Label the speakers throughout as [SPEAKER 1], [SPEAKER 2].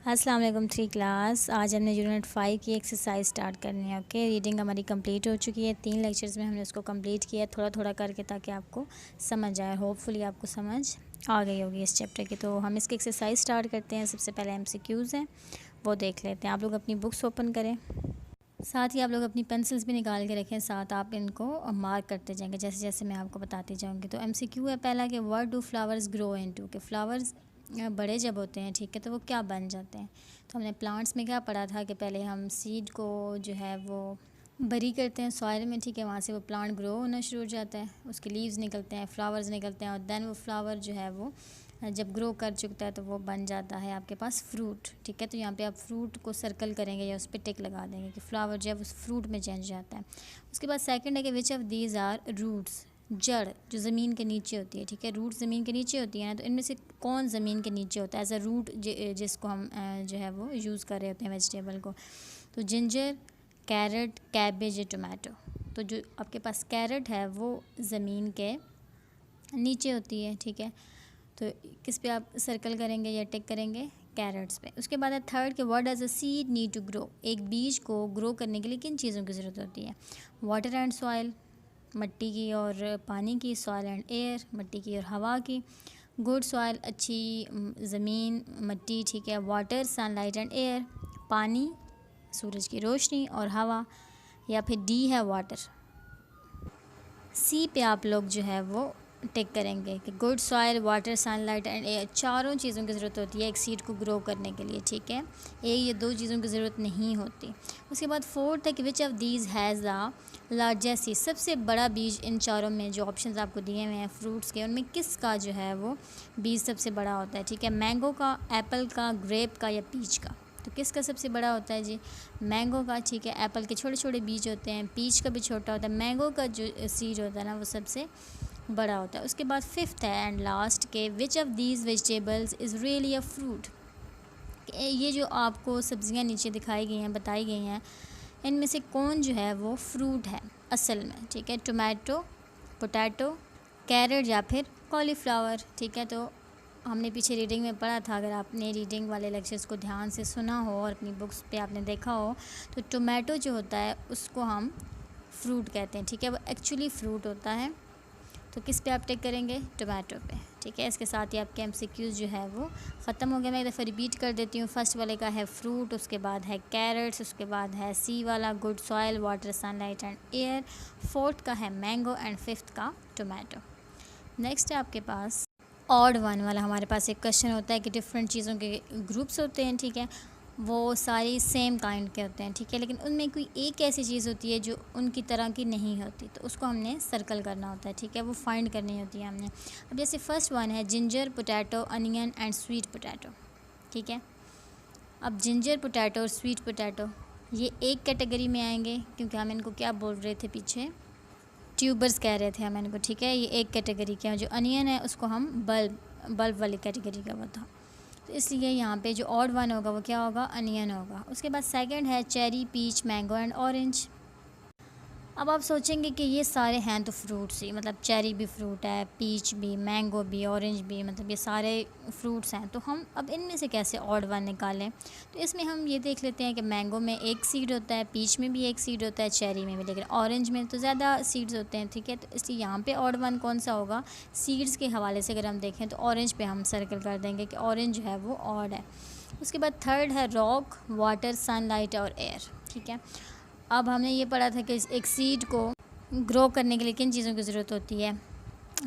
[SPEAKER 1] अस्सलाम वालेकुम 3 क्लास। आज हमने यूनिट 5 की एक्सरसाइज स्टार्ट करनी है। ओके, रीडिंग हमारी कंप्लीट हो चुकी है। 3 लेक्चर्स में हमने उसको कंप्लीट किया थोड़ा थोड़ा करके, ताकि आपको समझ आए। होपफुली आपको समझ आ गई होगी इस चैप्टर की। तो हम इसकी एक्सरसाइज स्टार्ट करते हैं। सबसे पहले MCQs हैं, वो देख लेते हैं। आप लोग अपनी बुक्स ओपन करें, साथ ही आप लोग अपनी पेंसिल्स भी निकाल के रखें, साथ आप इनको मार्क करते जाएंगे जैसे जैसे मैं आपको बताती जाऊँगी। तो MCQ है पहला कि what do flowers grow into, कि फ्लावर्स बड़े जब होते हैं, ठीक है, तो वो क्या बन जाते हैं। तो हमने प्लांट्स में क्या पढ़ा था कि पहले हम सीड को जो है वो बरी करते हैं सॉइल में, ठीक है, वहाँ से वो प्लांट ग्रो होना शुरू हो जाता है, उसके लीव्स निकलते हैं, फ्लावर्स निकलते हैं, और देन वो फ्लावर जो है वो जब ग्रो कर चुकता है तो वो बन जाता है आपके पास फ्रूट, ठीक है। तो यहाँ पे आप फ्रूट को सर्कल करेंगे या उस पर टिक लगा देंगे कि फ्लावर जो है उस फ्रूट में चेंज जाता है। उसके बाद सेकंड है कि which of these are roots, जड़ जो ज़मीन के नीचे होती है, ठीक है, रूट ज़मीन के नीचे होती है ना, तो इनमें से कौन ज़मीन के नीचे होता है एज अ रूट, जिसको हम जो है वो यूज़ कर रहे होते हैं वेजिटेबल को। तो जिंजर, कैरेट, कैबेज या टोमेटो। तो जो आपके पास कैरेट है वो ज़मीन के नीचे होती है, ठीक है। तो किस पे आप सर्कल करेंगे या टिक करेंगे, कैरेट्स पे। उसके बाद है थर्ड कि what does a seed need to grow, एक बीज को ग्रो करने के लिए किन चीज़ों की ज़रूरत होती है। वाटर एंड सॉइल, मिट्टी की और पानी की, सॉइल एंड एयर, मिट्टी की और हवा की, गुड सॉइल अच्छी ज़मीन मिट्टी, ठीक है, वाटर सनलाइट एंड एयर, पानी सूरज की रोशनी और हवा, या फिर डी है वाटर। सी पे आप लोग जो है वो टिक करेंगे कि good soil, water, sunlight and air, चारों चीज़ों की ज़रूरत होती है एक सीड को ग्रो करने के लिए, ठीक है, एक या दो चीज़ों की ज़रूरत नहीं होती। उसके बाद फोर्थ है कि which of these has the largest seed, सबसे बड़ा बीज इन चारों में जो ऑप्शंस आपको दिए हुए हैं फ्रूट्स के, उनमें किसका जो है वो बीज सबसे बड़ा होता है, ठीक है, मैंगो का, एप्पल का, ग्रेप का या पीच का। तो किसका सबसे बड़ा होता है जी, मैंगो का, ठीक है। एप्पल के छोटे छोटे बीज होते हैं, पीच का भी छोटा होता है, मैंगो का जो सीड होता है ना वो सबसे बड़ा होता है। उसके बाद फिफ्थ है एंड लास्ट के विच of these vegetables is really a fruit, ये जो आपको सब्जियां नीचे दिखाई गई हैं, बताई गई हैं, इनमें से कौन जो है वो फ्रूट है असल में, ठीक है। टोमेटो, पोटैटो, कैरेट या फिर कॉलीफ्लावर, ठीक है। तो हमने पीछे रीडिंग में पढ़ा था, अगर आपने रीडिंग वाले लेक्चर्स को ध्यान से सुना हो और अपनी बुक्स पे आपने देखा हो, तो टोमेटो जो होता है उसको हम फ्रूट कहते हैं, ठीक है, वो एक्चुअली फ्रूट होता है। तो किस पे आप टिक करेंगे, टोमेटो पे, ठीक है। इसके साथ ही आपके MCQs जो है वो ख़त्म हो गया। मैं एक दफ़ा रिपीट कर देती हूँ। फर्स्ट वाले का है फ्रूट, उसके बाद है कैरेट्स, उसके बाद है सी वाला good soil, water, sunlight and air, fourth का है मैंगो एंड फिफ्थ का टोमेटो। नेक्स्ट है आपके पास ऑड वन वाला। हमारे पास एक क्वेश्चन होता है कि डिफरेंट चीज़ों के ग्रुप्स होते हैं, ठीक है, वो सारी सेम काइंड के होते हैं, ठीक है, लेकिन उनमें कोई एक ऐसी चीज़ होती है जो उनकी तरह की नहीं होती, तो उसको हमने सर्कल करना होता है, ठीक है, वो फाइंड करनी होती है हमने। अब जैसे फर्स्ट वन है ginger, potato, onion and sweet potato, ठीक है। अब जिंजर पोटैटो और स्वीट पोटैटो ये एक कैटेगरी में आएंगे, क्योंकि हम इनको क्या बोल रहे थे पीछे, ट्यूबर्स कह रहे थे हम इनको, ठीक है, ये एक कैटेगरी के हैं। जो अनियन है उसको हम बल्ब वाली कैटेगरी का वो था, तो इसलिए यहाँ पे जो ऑड वन होगा वो क्या होगा, अनियन होगा। उसके बाद सेकंड है cherry, peach, mango and orange. अब आप सोचेंगे कि ये सारे हैं तो फ्रूट्स ही, मतलब चेरी भी फ्रूट है, पीच भी, मैंगो भी, ऑरेंज भी, मतलब ये सारे फ्रूट्स हैं, तो हम अब इनमें से कैसे ऑड वन निकालें। तो इसमें हम ये देख लेते हैं कि मैंगो में एक सीड होता है, पीच में भी एक सीड होता है, चेरी में भी, लेकिन ऑरेंज में तो ज़्यादा सीड्स होते हैं, ठीक है। तो इसलिए यहाँ पे ऑड वन कौन सा होगा, सीड्स के हवाले से अगर हम देखें तो ऑरेंज पे हम सर्कल कर देंगे कि ऑरेंज जो है वो ऑड है। उसके बाद थर्ड है रॉक, वाटर, सनलाइट और एयर, ठीक है। अब हमने ये पढ़ा था कि एक सीड को ग्रो करने के लिए किन चीज़ों की ज़रूरत होती है,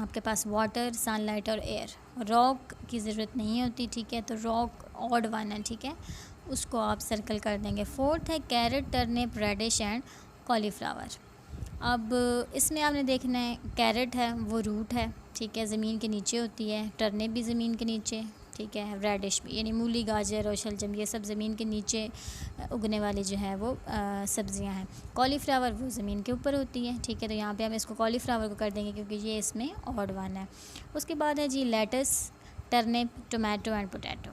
[SPEAKER 1] आपके पास वाटर, सनलाइट और एयर। रॉक की ज़रूरत नहीं होती, ठीक है, तो रॉक ऑड वन है, ठीक है, उसको आप सर्कल कर देंगे। फोर्थ है carrot, turnip, radish and cauliflower. अब इसमें आपने देखना है कैरेट है वो रूट है, ठीक है, ज़मीन के नीचे होती है, टर्निप भी ज़मीन के नीचे, ठीक है, रेडिश भी, यानी मूली, गाजर और शलजम ये सब ज़मीन के नीचे उगने वाली जो है वो सब्ज़ियां हैं। कॉलीफ्लावर वो ज़मीन के ऊपर होती है, ठीक है, तो यहाँ पे हम इसको कॉलीफ्लावर को कर देंगे क्योंकि ये इसमें ऑड वन है। उसके बाद है जी lettuce, turnip, tomato and potato.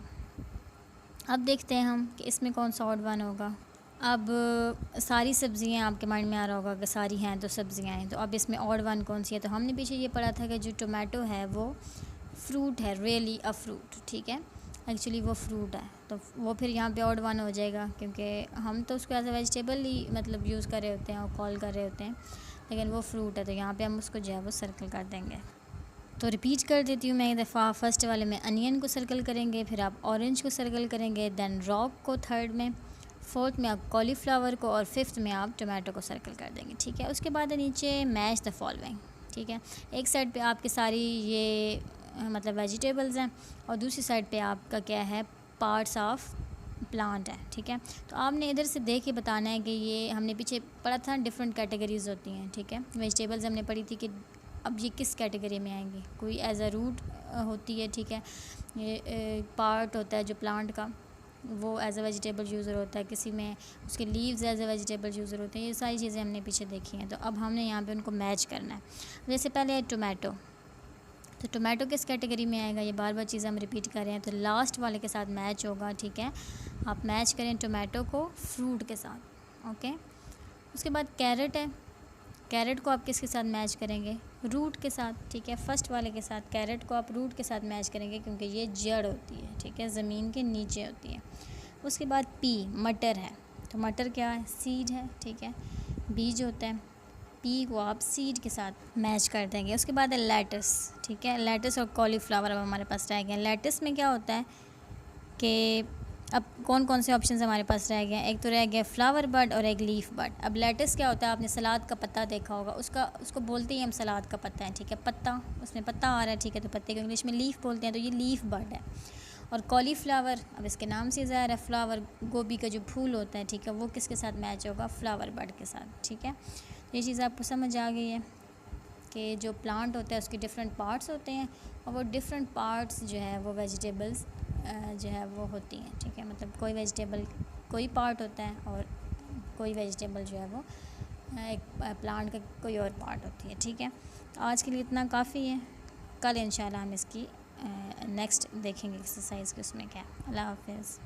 [SPEAKER 1] अब देखते हैं हम कि इसमें कौन सा ऑड वन होगा। अब सारी सब्ज़ियाँ आपके माइंड में आ रहा होगा कि सारी हैं तो सब्ज़ियाँ हैं, तो अब इसमें ऑड वन कौन सी है। तो हमने पीछे ये पढ़ा था कि जो टोमेटो है वो फ्रूट है, रियली अ फ्रूट, ठीक है। एक्चुअली वो फ्रूट है, तो वो फिर यहाँ पे ऑड वन हो जाएगा, क्योंकि हम तो उसको एज ए वेजिटेबल ही मतलब यूज़ कर रहे होते हैं और कॉल कर रहे होते हैं, लेकिन वो फ्रूट है, तो यहाँ पे हम उसको जो है वो सर्कल कर देंगे। तो रिपीट कर देती हूँ मैं एक दफ़ा। फर्स्ट वाले में अनियन को सर्कल करेंगे, फिर आप ऑरेंज को सर्कल करेंगे, देन रॉक को थर्ड में, फोर्थ में आप कॉलीफ्लावर को, और फिफ्थ में आप टोमेटो को सर्कल कर देंगे, ठीक है। उसके बाद नीचे मैच द फॉलोइंग, ठीक है। एक साइड पे आपकी सारी ये मतलब वेजिटेबल्स हैं और दूसरी साइड पे आपका क्या है, पार्ट्स ऑफ प्लांट है, ठीक है। तो आपने इधर से देख के बताना है कि ये हमने पीछे पढ़ा था डिफरेंट कैटेगरीज होती हैं, ठीक है। वेजिटेबल्स हमने पढ़ी थी कि अब ये किस कैटेगरी में आएंगी, कोई एज अ रूट होती है, ठीक है, ये पार्ट होता है जो प्लांट का, वो एज अ वेजिटेबल यूज़र होता है, किसी में उसके leaves as a vegetable used होते हैं, ये सारी चीज़ें हमने पीछे देखी हैं। तो अब हमने यहाँ पे उनको मैच करना है। जैसे पहले है टोमेटो, तो टोमेटो किस कैटेगरी में आएगा, ये बार बार चीज़ें हम रिपीट कर रहे हैं, तो लास्ट वाले के साथ मैच होगा, ठीक है। आप मैच करें टोमेटो को फ्रूट के साथ, ओके। उसके बाद कैरेट है, कैरेट को आप किसके साथ मैच करेंगे, रूट के साथ, ठीक है। फर्स्ट वाले के साथ कैरेट को आप रूट के साथ मैच करेंगे, क्योंकि ये जड़ होती है, ठीक है, ज़मीन के नीचे होती है। उसके बाद पी, मटर है, तो मटर क्या है, सीड है, ठीक है, बीज होता है। पी को आप सीड के साथ मैच कर देंगे। उसके बाद है लेटस, ठीक है, लेटस और कॉलीफ्लावर अब हमारे पास रह गए। लेटस में क्या होता है कि अब कौन कौन से ऑप्शन हमारे पास रह गए हैं, एक तो रह गया फ्लावर बड और एक लीफ बड। अब लेटस क्या होता है, आपने सलाद का पत्ता देखा होगा, उसको बोलते ही हम सलाद का पत्ता है, ठीक है, पत्ता, उसमें पत्ता आ रहा है, ठीक है, तो पत्ते को इंग्लिश में लीफ बोलते हैं, तो ये लीफ बड है। और कॉलीफ्लावर, अब इसके नाम से ज़ाहिर है, फ्लावर गोभी का जो फूल होता है, ठीक है, वो किसके साथ मैच होगा, फ्लावर बड के साथ, ठीक है। ये चीज़ आपको समझ आ गई है कि जो प्लांट होता है उसके डिफरेंट पार्ट्स होते हैं, और वो डिफरेंट पार्ट्स जो है वो वेजिटेबल्स जो है वो होती हैं, ठीक है। मतलब कोई वेजिटेबल कोई पार्ट होता है और कोई वेजिटेबल जो है वो एक प्लांट का कोई और पार्ट होती है, ठीक है। तो आज के लिए इतना काफ़ी है, कल इंशाल्लाह हम इसकी नेक्स्ट देखेंगे एक्सरसाइज कि उसमें क्या है। अल्लाह हाफ़िज़।